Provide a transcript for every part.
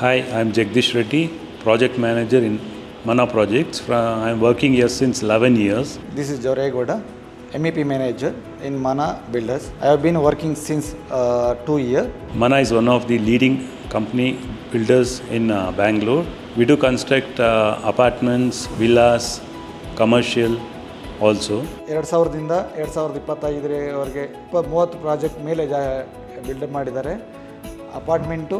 Hi, I'm Jagdish Reddy, project manager in Mana Projects. I'm working here since 11 years. This is Joray Goda, MEP manager in Mana Builders. I have been working since 2 years. Mana is one of the leading company builders in Bangalore. We do construct apartments, villas, commercial also. 2000ದಿಂದ 2025ವರೆಗೆ 30 project ಮೇಲೆ build up ಮಾಡಿದ್ದಾರೆ. Apartment,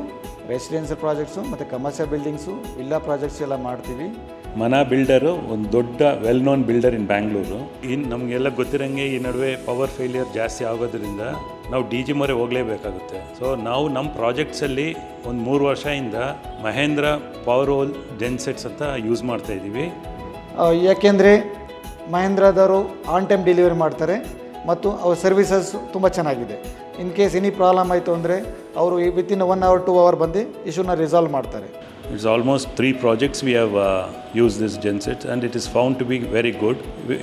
residential projects ಮತ್ತು commercial buildings, villa projects ಎಲ್ಲ ಮಾಡ್ತೀವಿ. ಮನಾ builder ಒಂದು ದೊಡ್ಡ well known builder ಇನ್ ಬ್ಯಾಂಗ್ಳೂರು. ಇನ್ನು ನಮಗೆಲ್ಲ ಗೊತ್ತಿರೋಂಗೆ ಈ ನಡುವೆ ಪವರ್ ಫೇಲಿಯರ್ ಜಾಸ್ತಿ ಆಗೋದ್ರಿಂದ ನಾವು DG ಮೊರೆ ಹೋಗಲೇಬೇಕಾಗುತ್ತೆ. ಸೊ ನಾವು ನಮ್ಮ ಪ್ರಾಜೆಕ್ಟ್ಸಲ್ಲಿ ಒಂದು 3 ವರ್ಷದಿಂದ ಮಹೇಂದ್ರ ಪವರ್ ಹೋಲ್ ಜೆನ್ಸೆಟ್ಸ್ ಅಂತ ಯೂಸ್ ಮಾಡ್ತಾಯಿದ್ದೀವಿ. ಯಾಕೆಂದರೆ ಮಹೇಂದ್ರದವರು ಆನ್ ಟೈಮ್ ಡೆಲಿವರಿ ಮಾಡ್ತಾರೆ ಮತ್ತು ಅವ್ರ ಸರ್ವಿಸಸ್ ತುಂಬ ಚೆನ್ನಾಗಿದೆ. ಇನ್ ಕೇಸ್ ಎನಿ ಪ್ರಾಬ್ಲಮ್ ಆಯಿತು ಅಂದರೆ ಅವರು ವಿತಿನ್ 1 hour 2 hour ಬಂದು ಇಶ್ಯೂನ ರಿಸಾಲ್ವ್ ಮಾಡ್ತಾರೆ. It's almost 3 projects we have used this genset and it is found to be very good.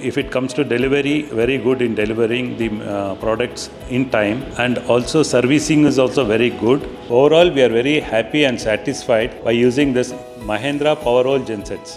If it comes to delivery, very good in delivering the products in time, and also servicing is also very good. Overall, we are very happy and satisfied by using this Mahindra Powerwall gensets.